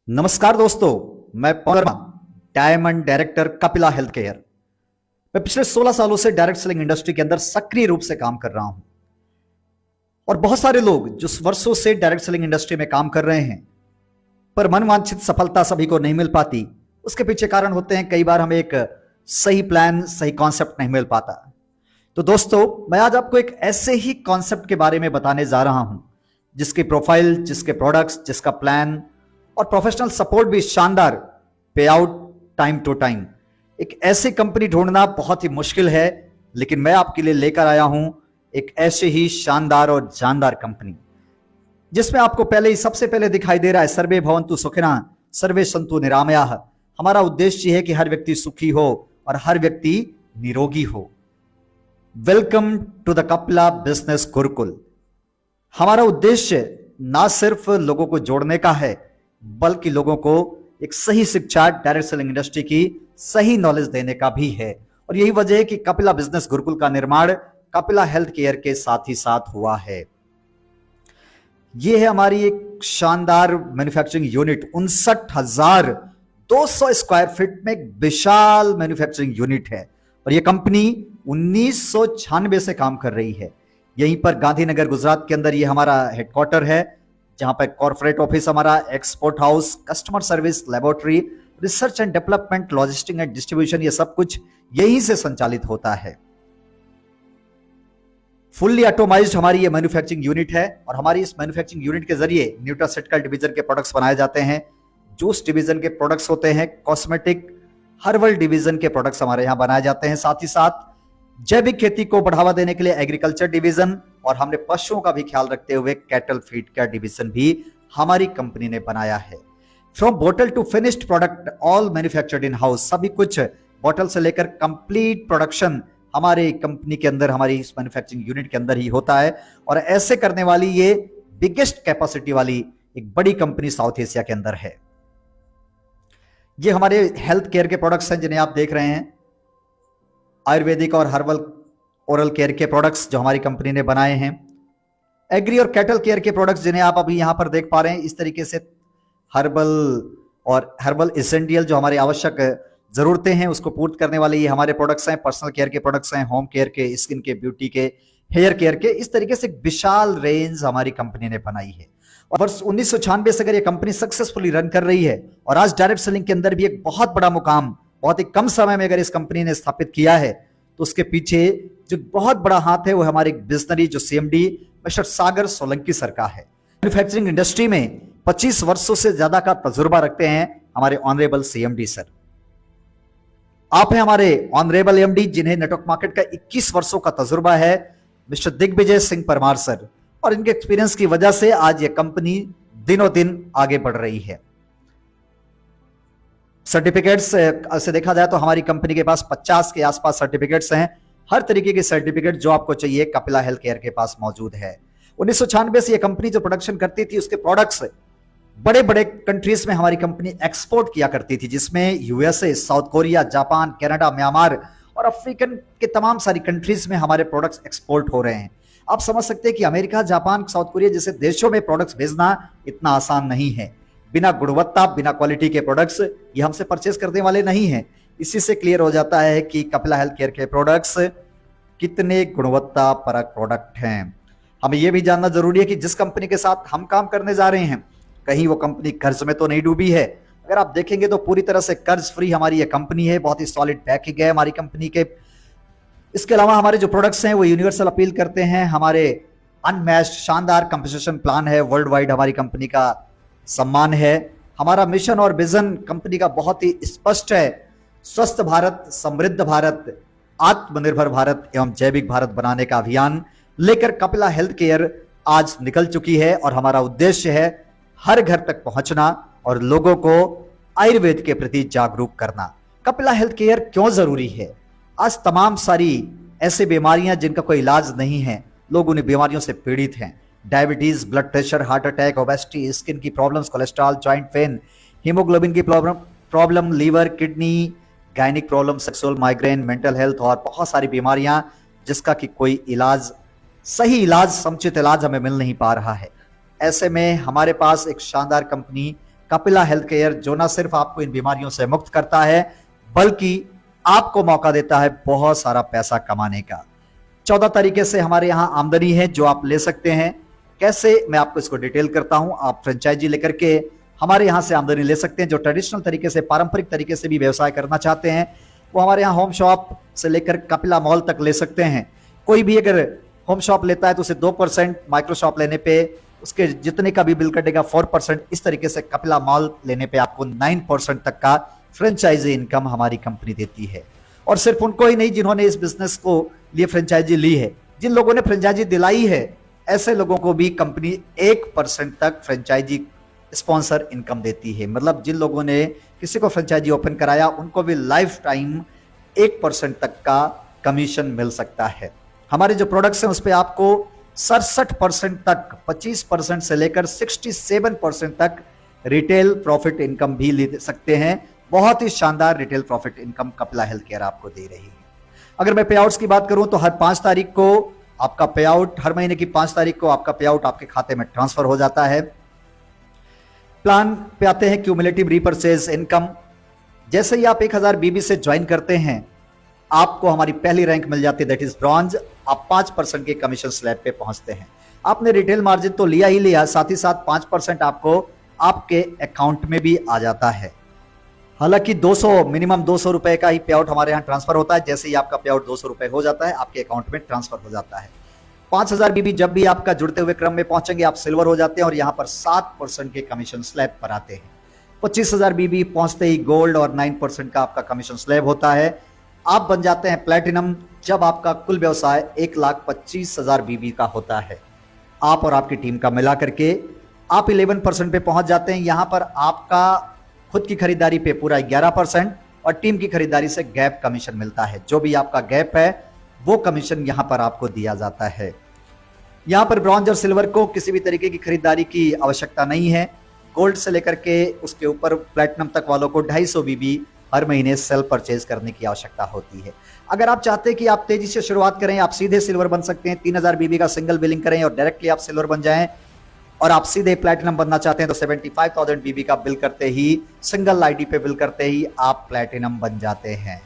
नमस्कार दोस्तों, मैं Pawan Verma, diamond director Kapila health care. मैं पिछले 16 सालों से डायरेक्ट सेलिंग इंडस्ट्री के अंदर सक्रिय रूप से काम कर रहा हूं और बहुत सारे लोग जो वर्षों से डायरेक्ट सेलिंग इंडस्ट्री में काम कर रहे हैं पर मनवांछित सफलता सभी को नहीं मिल पाती। उसके पीछे कारण होते हैं, कई बार हमें एक सही प्लान, सही कॉन्सेप्ट नहीं मिल पाता। तो दोस्तों, मैं आज आपको एक ऐसे ही कॉन्सेप्ट के बारे में बताने जा रहा हूं जिसकी प्रोफाइल, जिसके प्रोडक्ट्स, जिसका प्लान और प्रोफेशनल सपोर्ट भी शानदार, पे आउट टाइम टू टाइम। एक ऐसी कंपनी ढूंढना बहुत ही मुश्किल है, लेकिन मैं आपके लिए लेकर आया हूं एक ऐसे ही शानदार और जानदार कंपनी जिसमें आपको पहले ही सबसे पहले दिखाई दे रहा है सर्वे भवन्तु सुखिनः सर्वे सन्तु निरामयाः। हमारा उद्देश्य है कि हर व्यक्ति सुखी हो और हर व्यक्ति निरोगी हो। Welcome to the Kapila business Gurukul. हमारा उद्देश्य ना सिर्फ लोगों को जोड़ने का है, बल्कि लोगों को एक सही शिक्षा, डायरेक्ट सेलिंग इंडस्ट्री की सही नॉलेज देने का भी है। और यही वजह है कि कपिला बिजनेस गुरुकुल का निर्माण कपिला हेल्थ केयर के साथ ही साथ हुआ है। यह है हमारी एक शानदार मैन्युफैक्चरिंग यूनिट, 59,200 स्क्वायर फीट में एक विशाल मैन्युफैक्चरिंग यूनिट है। और यह कंपनी 1996 से काम कर रही है। यहीं पर गांधीनगर गुजरात के अंदर यह हमारा हेडक्वार्टर है, जहां पर कॉर्पोरेट ऑफिस हमारा, export house, customer service, laboratory, research and development, logistic and distribution, ये सब कुछ यहीं से संचालित होता है। फुल्ली ऑटोमाइज्ड हमारी ये मैन्युफैक्चरिंग यूनिट है और हमारी इस मैन्युफैक्चरिंग यूनिट के जरिए न्यूट्रास्यूटिकल डिवीजन के प्रोडक्ट्स बनाए जाते हैं, जूस डिवीजन के प्रोडक्ट्स होते हैं, कॉस्मेटिक, हर्बल डिवीजन के प्रोडक्ट्स हमारे यहां बनाए जाते हैं। साथ ही साथ जैविक खेती को बढ़ावा देने के लिए एग्रीकल्चर डिवीजन, और हमने पशुओं का भी ख्याल रखते हुए कैटल फीड का डिवीजन भी हमारी कंपनी ने बनाया है। From bottle to finished product all manufactured in house, सभी कुछ बोतल से लेकर कंप्लीट प्रोडक्शन हमारे कंपनी के अंदर, हमारी इस मैन्युफैक्चरिंग यूनिट के अंदर ही होता है। और ऐसे करने वाली ये बिगेस्ट कैपेसिटी वाली एक बड़ी कंपनी साउथ एशिया के अंदर है। ये हमारे हेल्थ केयर के प्रोडक्ट्स हैं जिन्हें आप देख रहे हैं, आयुर्वेदिक और हर्बल ओरल केयर के प्रोडक्ट्स जो हमारी कंपनी ने बनाए हैं। एग्री और कैटल केयर के प्रोडक्ट्स जिन्हें आप अभी यहां पर देख पा रहे हैं, इस तरीके से हर्बल और हर्बल एसेंशियल जो हमारी आवश्यक जरूरतें हैं उसको पूर्त करने वाले ये हमारे प्रोडक्ट्स हैं। पर्सनल केयर के प्रोडक्ट्स हैं, होम केयर के, स्किन के, ब्यूटी के, हेयर केयर के। इस तरीके से एक विशाल रेंज हमारी कंपनी ने बनाई है। और वर्ष 1996 से अगर ये कंपनी सक्सेसफुली रन कर रही है और आज डायरेक्ट सेलिंग के अंदर भी एक बहुत बड़ा मुकाम बहुत ही कम समय में अगर इस कंपनी ने स्थापित किया है, तो उसके पीछे जो बहुत बड़ा हाथ है वो हमारे विजनरी जो सीएमडी मिस्टर सागर सोलंकी सर का है। मैन्युफैक्चरिंग इंडस्ट्री में 25 वर्षों से ज्यादा का तजुर्बा रखते हैं हमारे ऑनरेबल सीएमडी सर। आप हैं हमारे ऑनरेबल एमडी जिन्हें नेटवर्क मार्केट का 21 वर्षों का तजुर्बा है, मिस्टर दिग्विजय सिंह परमार सर। और इनके एक्सपीरियंस की वजह से आज ये कंपनी दिनों दिन आगे बढ़ रही है। सर्टिफिकेट्स से देखा जाए तो हमारी कंपनी के पास 50 के आसपास सर्टिफिकेट्स हैं। हर तरीके के सर्टिफिकेट जो आपको चाहिए कपिला हेल्थ केयर के पास मौजूद है। 1996 से ये कंपनी जो प्रोडक्शन करती थी उसके प्रोडक्ट्स बड़े बड़े कंट्रीज में हमारी कंपनी एक्सपोर्ट किया करती थी, जिसमें USA, south Korea, Japan, Canada, Myanmar और अफ्रीकन के तमाम सारी कंट्रीज में हमारे प्रोडक्ट्स एक्सपोर्ट हो रहे हैं। आप समझ सकते हैं कि अमेरिका, जापान, साउथ कोरिया जैसे देशों में प्रोडक्ट्स भेजना इतना आसान नहीं है। बिना गुणवत्ता, बिना क्वालिटी के प्रोडक्ट्स ये हमसे परचेज करने वाले नहीं हैं। इसी से क्लियर हो जाता है कि कपिला हेल्थ केयर के प्रोडक्ट्स कितने गुणवत्ता परक प्रोडक्ट हैं। हमें यह भी जानना जरूरी है कि जिस कंपनी के साथ हम काम करने जा रहे हैं कहीं वो कंपनी कर्ज में तो नहीं डूबी है। अगर आप देखेंगे तो पूरी तरह से कर्ज फ्री हमारी ये कंपनी है। बहुत ही सॉलिड बैकिंग है हमारी कंपनी के। इसके अलावा हमारे जो प्रोडक्ट्स हैं वो यूनिवर्सल अपील करते हैं। हमारे अनमैच्ड शानदार कंपनसेशन प्लान है, वर्ल्ड वाइड हमारी कंपनी का सम्मान है। हमारा मिशन और विजन कंपनी का बहुत ही स्पष्ट है, स्वस्थ भारत, समृद्ध भारत, आत्मनिर्भर भारत एवं जैविक भारत बनाने का अभियान लेकर कपिला हेल्थ केयर आज निकल चुकी है। और हमारा उद्देश्य है हर घर तक पहुंचना और लोगों को आयुर्वेद के प्रति जागरूक करना। कपिला हेल्थ केयर क्यों जरूरी है? आज तमाम सारी ऐसी बीमारियां जिनका कोई इलाज नहीं है, लोग उन बीमारियों से पीड़ित हैं। Diabetes, blood pressure, heart attack, obesity, skin की problems, cholesterol, joint pain, haemoglobin की problem, liver, kidney, gynaec problem, sexual, migraine, mental health और बहुत सारी बीमारियां जिसका कि कोई इलाज, सही इलाज, समुचित इलाज हमें मिल नहीं पा रहा है। ऐसे में हमारे पास एक शानदार कंपनी कपिला हेल्थ केयर, जो ना सिर्फ आपको इन बीमारियों से मुक्त करता है बल्कि आपको मौका देता है बहुत सारा पैसा कमाने का। 14 तरीके से हमारे यहां आमदनी है जो आप ले सकते हैं। कैसे, मैं आपको इसको डिटेल करता हूं। आप फ्रेंचाइजी लेकर के हमारे यहां से आमदनी ले सकते हैं। जो ट्रेडिशनल तरीके से, पारंपरिक तरीके से भी व्यवसाय करना चाहते हैं वो हमारे यहाँ होम शॉप से लेकर कपिला मॉल तक ले सकते हैं। कोई भी अगर होम शॉप लेता है तो उसे 2%, माइक्रो शॉप लेने पे उसके जितने का भी बिल कटेगा 4%, इस तरीके से कपिला मॉल लेने पे आपको 9% तक का फ्रेंचाइजी इनकम हमारी कंपनी देती है। और सिर्फ उनको ही नहीं जिन्होंने इस बिजनेस को लिए फ्रेंचाइजी ली है, जिन लोगों ने फ्रेंचाइजी दिलाई है ऐसे लोगों को भी कंपनी 1% तक फ्रेंचाइजी स्पॉन्सर इनकम देती है। मतलब जिन लोगों ने किसी को फ्रेंचाइजी ओपन कराया उनको भी लाइफ टाइम 1% तक का कमीशन मिल सकता है। हमारे जो प्रोडक्ट्स हैं उस पर आपको 67% तक, 25% से लेकर 67% तक रिटेल प्रॉफिट इनकम भी ले सकते हैं। बहुत ही शानदार retail profit income Kapila health care आपको दे रही है। अगर मैं पे आउट्स की बात करूं तो हर 5 तारीख को आपका पे आउट, हर महीने की 5 तारीख को आपका पे आउट आपके खाते में ट्रांसफर हो जाता है। प्लान पे आते हैं क्यूमुलेटिव रीपरचेज इनकम। जैसे ही आप 1000 बीबी से ज्वाइन करते हैं आपको हमारी पहली रैंक मिल जाती है, दैट इज ब्रॉन्ज। आप 5% के कमीशन स्लैब पे पहुंचते हैं। आपने रिटेल मार्जिन तो लिया ही लिया, साथ ही साथ 5% आपको आपके अकाउंट में भी आ जाता है। हालांकि 200 मिनिमम 200 रुपए का ही पे आउट हमारे यहाँ ट्रांसफर होता है। जैसे ही आपका पे आउट 200 रुपए हो जाता है आपके अकाउंट में ट्रांसफर हो जाता है। 5000 बीबी जब भी आपका जुड़ते हुए क्रम में पहुंचेंगे आप सिल्वर हो जाते हैं और यहां पर 7% के कमीशन स्लैब पर आते हैं। 25000 बीबी पहुंचते ही गोल्ड और 9% का आपका कमीशन स्लैब होता है। आप बन जाते हैं प्लैटिनम जब आपका कुल व्यवसाय 1,25,000 बीबी का होता है। आप और आपकी टीम का मिला करके आप 11% पे पहुंच जाते हैं। यहां पर आपका खुद की खरीदारी पे पूरा 11% और टीम की खरीदारी से गैप कमीशन मिलता है। जो भी आपका गैप है वो कमीशन यहां पर आपको दिया जाता है। यहां पर ब्रॉन्ज और सिल्वर को किसी भी तरीके की खरीदारी की आवश्यकता नहीं है। गोल्ड से लेकर के उसके ऊपर प्लैटिनम तक वालों को 250 बीबी हर महीने सेल परचेज करने की आवश्यकता होती है। अगर आप चाहते हैं कि आप तेजी से शुरुआत करें, आप सीधे सिल्वर बन सकते हैं। 3000 बीबी का सिंगल बिलिंग करें और डायरेक्टली आप सिल्वर बन जाएं। और आप सीधे प्लैटिनम बनना चाहते हैं तो 75,000 बीबी का बिल करते ही, सिंगल आईडी पे बिल करते ही आप प्लैटिनम बन जाते हैं।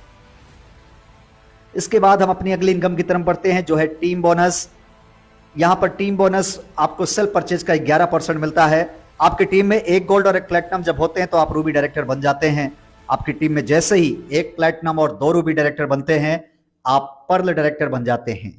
इसके बाद हम अपनी अगली इनकम की तरफ बढ़ते हैं जो है टीम बोनस। यहां पर टीम बोनस आपको सेल परचेज का 11% मिलता है। आपकी टीम में एक गोल्ड और एक प्लैटिनम जब होते हैं तो आप रूबी डायरेक्टर बन जाते हैं। आपकी टीम में जैसे ही एक प्लैटिनम और 2 रूबी डायरेक्टर बनते हैं आप पर्ल डायरेक्टर बन जाते हैं।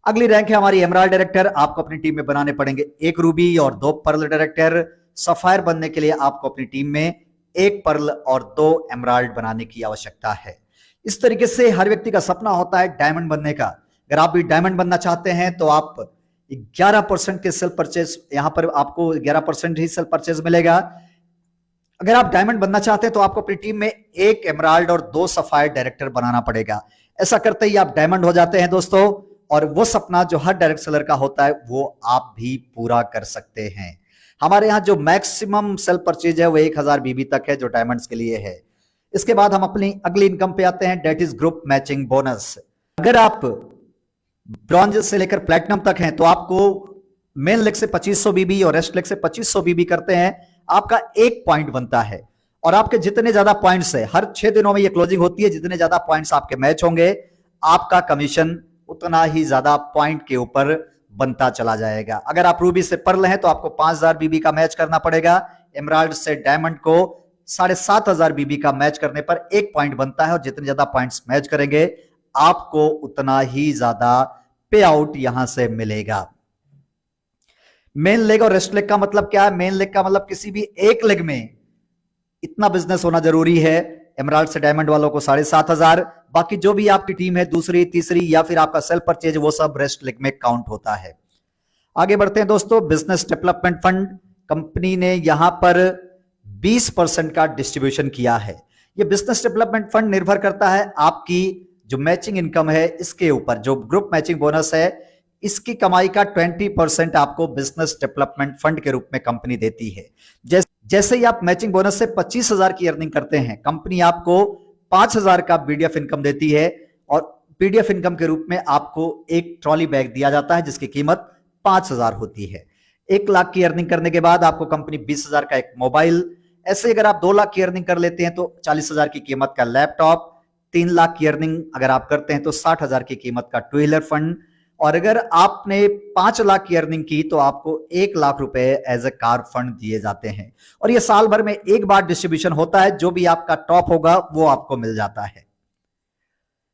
अगली रैंक है हमारी एमराल्ड डायरेक्टर। आपको अपनी टीम में बनाने पड़ेंगे 1 रूबी और 2 पर्ल डायरेक्टर। सफायर बनने के लिए आपको अपनी टीम में 1 पर्ल और 2 एमराल्ड बनाने की आवश्यकता है। इस तरीके से हर व्यक्ति का सपना होता है डायमंड बनने का। अगर आप भी डायमंड बनना चाहते हैं तो आप 11% के सेल परचेज, यहां पर आपको 11% ही सेल परचेज मिलेगा। अगर आप डायमंड बनना चाहते हैं तो आपको अपनी टीम में 1 एमराल्ड और 2 सफायर डायरेक्टर बनाना पड़ेगा। ऐसा करते ही आप डायमंड हो जाते हैं दोस्तों। और वो सपना जो हर डायरेक्ट सेलर का होता है वो आप भी पूरा कर सकते हैं। हमारे यहां जो मैक्सिमम सेल परचेज है वो 1000 बीबी तक है जो डायमंड्स के लिए है। इसके बाद हम अपनी अगली इनकम पे आते हैं, that is group matching bonus. अगर आप ब्रॉन्ज से लेकर प्लैटिनम तक हैं तो आपको मेन लेग से 2500 बीबी और रेस्ट लेग से 2500 बीबी करते हैं, आपका 1 पॉइंट बनता है। और आपके जितने ज्यादा पॉइंट्स है, हर 6 दिनों में ये क्लोजिंग होती है, जितने ज्यादा पॉइंट्स आपके मैच होंगे आपका कमीशन उतना ही ज्यादा पॉइंट के ऊपर बनता चला जाएगा। अगर आप रूबी से पर्ल हैं तो आपको 5000 बीबी का मैच करना पड़ेगा। एमराल्ड से डायमंड को 7500 बीबी का मैच करने पर 1 पॉइंट बनता है और जितने ज्यादा पॉइंट्स मैच करेंगे आपको उतना ही ज्यादा पे आउट यहां से मिलेगा। मेन लेग और रेस्ट लेग का मतलब क्या है? मेन लेग का मतलब किसी भी एक लेग में इतना बिजनेस होना जरूरी है। एमराल्ड से डायमंड वालों को 7500, बाकी जो भी आपकी टीम है दूसरी, तीसरी या फिर आपका सेल परचेज वो सब रेस्ट लेग में काउंट होता है। आगे बढ़ते हैं दोस्तों, बिजनेस डेवलपमेंट फंड कंपनी ने यहां पर 20% का डिस्ट्रीब्यूशन किया है। यह बिजनेस डेवलपमेंट फंड निर्भर करता है आपकी जो मैचिंग इनकम है इसके ऊपर। जो ग्रुप मैचिंग बोनस है इसकी कमाई का 20% आपको बिजनेस डेवलपमेंट फंड के रूप में कंपनी देती है। जैसे ही आप मैचिंग बोनस से 25,000 की अर्निंग करते हैं कंपनी आपको 5,000 का बीडीएफ इनकम देती है और बीडीएफ इनकम के रूप में आपको एक ट्रॉली बैग दिया जाता है जिसकी कीमत 5,000 होती है। 1 लाख की अर्निंग करने के बाद आपको कंपनी 20,000 का एक मोबाइल, ऐसे अगर आप 2 लाख की अर्निंग कर लेते हैं तो 40,000 की कीमत का लैपटॉप, 3 लाख की अर्निंग अगर आप करते हैं तो 60,000 की कीमत का टू व्हीलर फंड, और अगर आपने 5 लाख की अर्निंग की तो आपको 1 लाख रुपए एज ए कार फंड दिए जाते हैं। और ये साल भर में एक बार डिस्ट्रीब्यूशन होता है, जो भी आपका टॉप होगा वो आपको मिल जाता है।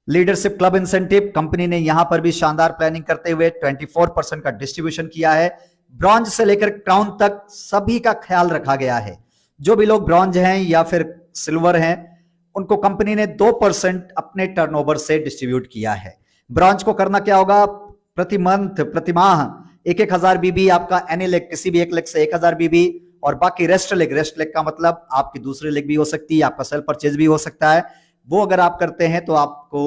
लीडरशिप क्लब इंसेंटिव, कंपनी ने यहां पर भी शानदार प्लानिंग करते हुए 24% का डिस्ट्रीब्यूशन किया है। ब्रॉन्ज से लेकर क्राउन तक सभी का ख्याल रखा गया है। जो भी लोग ब्रॉन्ज हैं या फिर सिल्वर हैं, उनको कंपनी ने 2% अपने टर्नओवर से डिस्ट्रीब्यूट किया है। ब्रॉन्ज को करना क्या होगा, प्रति मंथ, प्रति माह 1,000 बीबी आपका एनी लेग, किसी भी एक लेग से 1,000 बीबी, और बाकी रेस्ट लेग का मतलब आपकी दूसरी लेग भी हो सकती है, आपका सेल परचेज भी हो सकता है। वो अगर आप करते हैं तो आपको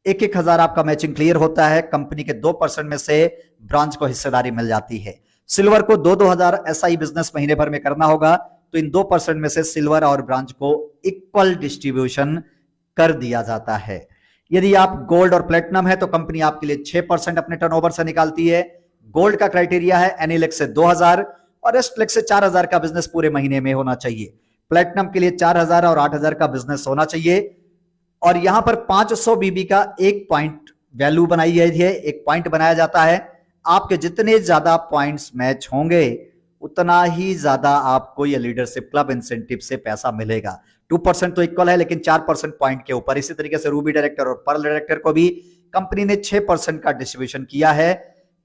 1,000 आपका मैचिंग क्लियर होता है। कंपनी के 2% में से ब्रॉन्ज को हिस्सेदारी मिल जाती है। सिल्वर को 2,000 ऐसा ही बिजनेस महीने भर में करना होगा, तो इन 2% में से सिल्वर और ब्रॉन्ज को इक्वल डिस्ट्रीब्यूशन कर दिया जाता है। यदि आप गोल्ड और प्लेटिनम है तो कंपनी आपके लिए 6% अपने टर्नओवर से निकालती है। गोल्ड का क्राइटेरिया है एनी लेग से 2,000 और रेस्ट लेग से 4,000 का बिजनेस पूरे महीने में होना चाहिए। प्लेटिनम के लिए 4,000 और 8,000 का बिजनेस होना चाहिए। और यहां पर 500 बीबी का एक पॉइंट वैल्यू बनाई गई है, एक पॉइंट बनाया जाता है। आपके जितने ज्यादा पॉइंट्स मैच होंगे उतना ही ज्यादा आपको ये लीडरशिप क्लब इंसेंटिव से पैसा मिलेगा। 2% तो इक्वल है, लेकिन 4% पॉइंट के ऊपर। इसी तरीके से रूबी डायरेक्टर और पर्ल डायरेक्टर को भी कंपनी ने 6% का डिस्ट्रीब्यूशन किया है।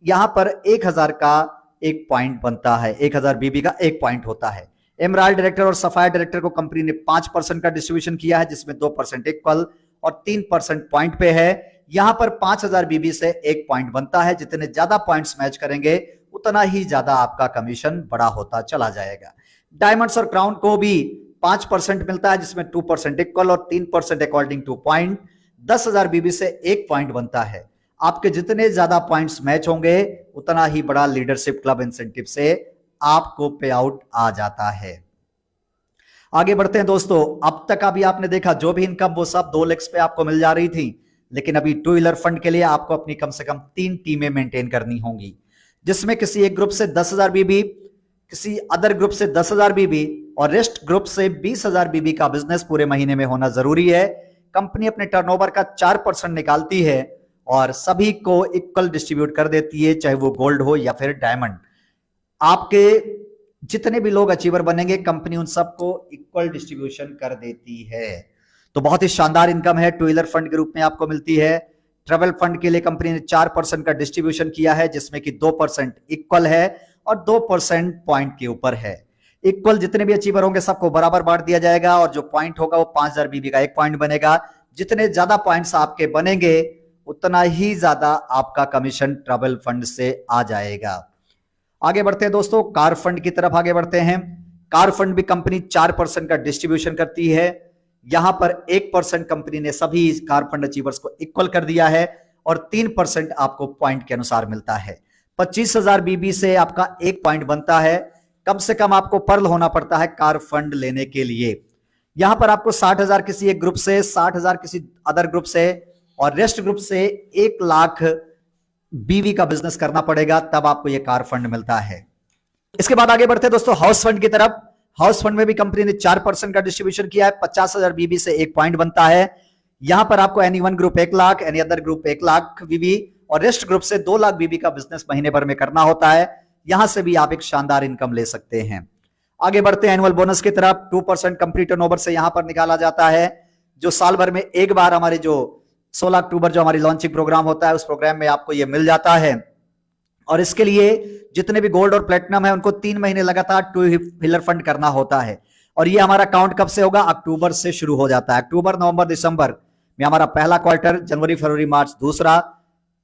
यहां पर 1,000 का एक पॉइंट बनता है, 1,000 बीबी का एक पॉइंट होता है। एमराल्ड डायरेक्टर और सफायर डायरेक्टर को कंपनी ने 5% का डिस्ट्रीब्यूशन किया है, जिसमें 2% इक्वल और 3% पॉइंट पे है। यहां पर 5,000 बीबी से एक पॉइंट बनता है। जितने ज्यादा पॉइंट्स मैच करेंगे उतना ही ज्यादा आपका कमीशन बड़ा होता चला जाएगा। डायमंड्स और क्राउन को भी 5% मिलता है, जिसमें 2% इक्वल और 3% अकॉर्डिंग टू पॉइंट। 10,000 बीबी से एक पॉइंट बनता है। आपके जितने ज्यादा पॉइंट्स मैच होंगे उतना ही बड़ा लीडरशिप क्लब इंसेंटिव से आपको पे आउट आ जाता है। आगे बढ़ते हैं दोस्तों। अब तक अभी आपने देखा जो भी इनकम वो सब 2 लेग्स पे आपको मिल जा रही थी, लेकिन अभी टू व्हीलर फंड के लिए आपको अपनी कम से कम 3 टीमें मेंटेन करनी होंगी, जिसमें किसी एक ग्रुप से 10,000 बीबी, किसी अदर ग्रुप से 10,000 बीबी और रेस्ट ग्रुप से 20,000 बीबी का बिजनेस पूरे महीने में होना जरूरी है। कंपनी अपने टर्नओवर का 4% निकालती है और सभी को इक्वल डिस्ट्रीब्यूट कर देती है, चाहे वो गोल्ड हो या फिर डायमंड। आपके जितने भी लोग अचीवर बनेंगे कंपनी उन सबको इक्वल डिस्ट्रीब्यूशन कर देती है। तो बहुत ही शानदार इनकम है, टू व्हीलर फंड के रूप में आपको मिलती है। ट्रेवल फंड के लिए कंपनी ने 4% का डिस्ट्रीब्यूशन किया है, जिसमें कि 2% इक्वल है और 2% पॉइंट के ऊपर है। इक्वल जितने भी अचीवर होंगे सबको बराबर बांट दिया जाएगा, और जो पॉइंट होगा वो 5,000 बीबी का एक पॉइंट बनेगा। जितने ज्यादा पॉइंट्स आपके बनेंगे उतना ही ज्यादा आपका कमीशन ट्रेवल फंड से आ जाएगा। आगे बढ़ते हैं दोस्तों, कार फंड की तरफ आगे बढ़ते हैं। कार फंड भी कंपनी 4% का डिस्ट्रीब्यूशन करती है। यहां पर 1% कंपनी ने सभी कार फंड अचीवर्स को इक्वल कर दिया है और 3% आपको पॉइंट के अनुसार मिलता है। 25,000 बीबी से आपका एक पॉइंट बनता है। कम से कम आपको पर्ल होना पड़ता है कार फंड लेने के लिए। यहां पर आपको 60,000 किसी एक ग्रुप से, 60,000 किसी अदर ग्रुप से और रेस्ट ग्रुप से 1 लाख बीवी का बिजनेस करना पड़ेगा, तब आपको यह कार फंड मिलता है। इसके बाद आगे बढ़ते हैं दोस्तों हाउस फंड की तरफ। हाउस फंड में भी कंपनी ने 4% का डिस्ट्रीब्यूशन किया है। 50,000 बीबी से एक पॉइंट बनता है। यहां पर आपको any one group 1 lakh, any other group 1 lakh बीबी और रेस्ट ग्रुप से 2 लाख बीबी का बिजनेस महीने भर में करना होता है। यहां से भी आप एक शानदार इनकम ले सकते हैं। आगे बढ़ते हैं एनुअल बोनस की तरफ। 2% कंपनी टर्नओवर से यहां पर निकाला जाता है, जो साल भर में एक बार हमारे जो 16 अक्टूबर जो हमारी लॉन्चिंग प्रोग्राम होता है उस प्रोग्राम में आपको यह मिल जाता है। और इसके लिए जितने भी गोल्ड और प्लेटिनम है उनको 3 महीने लगातार टू व्हीलर फंड करना होता है। और ये हमारा काउंट कब से होगा? अक्टूबर से शुरू हो जाता है। अक्टूबर, नवंबर, दिसंबर में हमारा पहला क्वार्टर, जनवरी, फरवरी, मार्च दूसरा,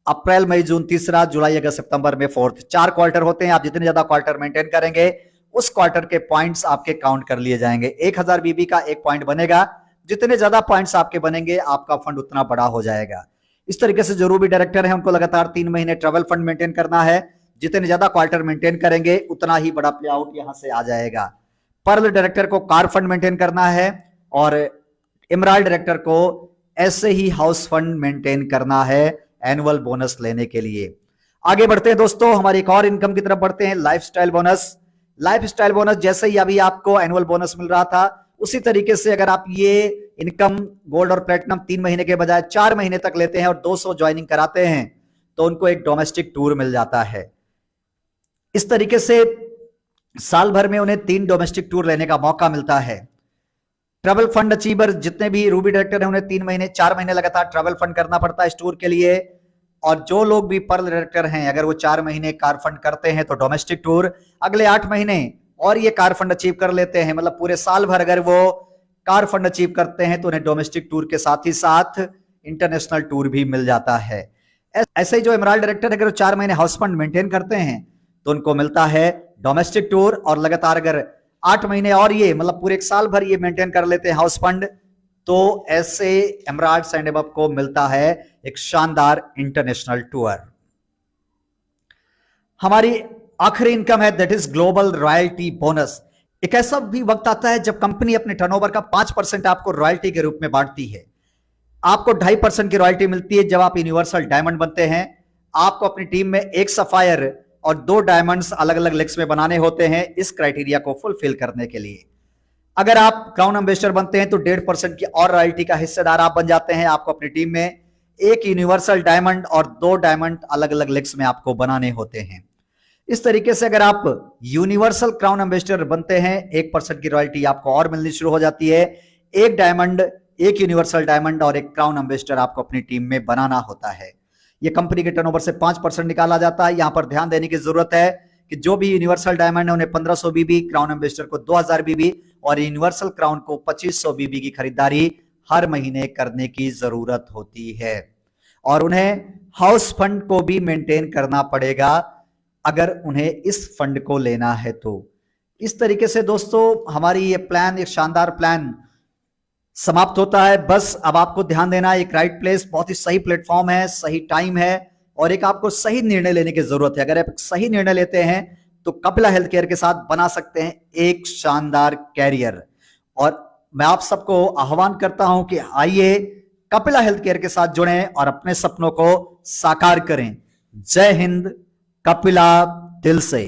अप्रैल, मई, जून तीसरा, जुलाई, अगस्त, सितंबर में फोर्थ। 4 क्वार्टर होते हैं। आप जितने ज्यादा क्वार्टर मेंटेन करेंगे उस क्वार्टर के पॉइंट्स आपके काउंट कर लिए जाएंगे। 1,000 बीबी का एक पॉइंट बनेगा। जितने ज्यादा पॉइंट्स आपके बनेंगे आपका फंड उतना बड़ा हो जाएगा। इस तरीके से जो रूबी डायरेक्टर है उनको लगातार 3 महीने ट्रेवल फंड मेंटेन करना है। जितने ज्यादा क्वार्टर मेंटेन करेंगे उतना ही बड़ा प्ले आउट यहां से आ जाएगा। पर्ल डायरेक्टर को कार फंड मेंटेन करना है और इमराल्ड डायरेक्टर को ऐसे ही हाउस फंड मेंटेन करना है एनुअल बोनस लेने के लिए। आगे बढ़ते हैं दोस्तों, हमारी एक और इनकम की तरफ बढ़ते हैं, लाइफस्टाइल बोनस। लाइफस्टाइल बोनस जैसे ही अभी आपको एनुअल बोनस मिल रहा था, उसी तरीके से अगर आप ये इनकम गोल्ड और प्लेटिनम 3 महीने के बजाय 4 महीने तक लेते हैं और 200 ज्वाइनिंग कराते हैं तो उनको एक डोमेस्टिक टूर मिल जाता है। इस तरीके से साल भर में उन्हें 3 डोमेस्टिक टूर लेने का मौका मिलता है। ट्रैवल फंड अचीवर जितने भी रूबी डायरेक्टर हैं उन्हें 3 महीने 4 महीने लगातार ट्रैवल फंड करना पड़ता है इस टूर के लिए। और जो लोग भी पर्ल डायरेक्टर हैं अगर वो 4 महीने कार फंड करते हैं तो डोमेस्टिक टूर, अगले 8 महीने और ये कार फंड अचीव कर लेते हैं, मतलब पूरे साल भर अगर वो कार फंड अचीव करते हैं तो उन्हें डोमेस्टिक टूर के साथ ही साथ इंटरनेशनल टूर भी मिल जाता है। ऐसे ही जो एमराल्ड डायरेक्टर अगर 4 महीने हाउस फंड मेंटेन करते हैं तो उनको मिलता है डोमेस्टिक टूर, और लगातार अगर 8 महीने और ये मतलब पूरे एक साल भर ये मेंटेन कर लेते हैं हाउस फंड, तो ऐसे एमराल्ड्स एंड अबव को मिलता है एक शानदार इंटरनेशनल टूर। हमारी आखिरी इनकम है that is global royalty bonus. एक ऐसा भी वक्त आता है जब कंपनी अपने टर्नओवर का 5% आपको रॉयल्टी के रूप में बांटती है। आपको 2.5% की रॉयल्टी मिलती है जब आप यूनिवर्सल डायमंड बनते हैं। आपको अपनी टीम में 1 सफायर और 2 डायमंड्स अलग अलग लेग्स में बनाने होते हैं इस क्राइटेरिया को फुलफिल करने के लिए। अगर आप क्राउन एम्बेसडर बनते हैं तो 1.5% की और रॉयल्टी का हिस्सेदार आप बन जाते हैं। आपको अपनी टीम में 1 यूनिवर्सल डायमंड और 2 डायमंड अलग अलग लेग्स में आपको बनाने होते हैं। इस तरीके से अगर आप यूनिवर्सल क्राउन एम्बेसडर बनते हैं 1% की रॉयल्टी आपको और मिलनी शुरू हो जाती है। 1 डायमंड, 1 यूनिवर्सल डायमंड और 1 क्राउन एम्बेसडर आपको अपनी टीम में बनाना होता है। यह कंपनी के टर्नओवर से 5% निकाला जाता है। यहां पर ध्यान देने की जरूरत है कि जो भी यूनिवर्सल डायमंड है उन्हें 1500 बीबी, क्राउन एम्बेसडर को 2000 बीबी और यूनिवर्सल क्राउन को 2500 बीबी की खरीदारी हर महीने करने की जरूरत होती है। और उन्हें हाउस फंड को भी मेंटेन करना पड़ेगा अगर उन्हें इस फंड को लेना है तो। इस तरीके से दोस्तों हमारी ये प्लान, एक शानदार प्लान समाप्त होता है। बस अब आपको ध्यान देना है, एक राइट प्लेस, बहुत ही सही प्लेटफॉर्म है, सही टाइम है और एक आपको सही निर्णय लेने की जरूरत है। अगर आप सही निर्णय लेते हैं तो कपिला हेल्थ केयर के साथ बना सकते हैं एक शानदार कैरियर। और मैं आप सबको आह्वान करता हूं कि आइए कपिला हेल्थ केयर के साथ जुड़ें और अपने सपनों को साकार करें। जय हिंद, कपिला दिल से।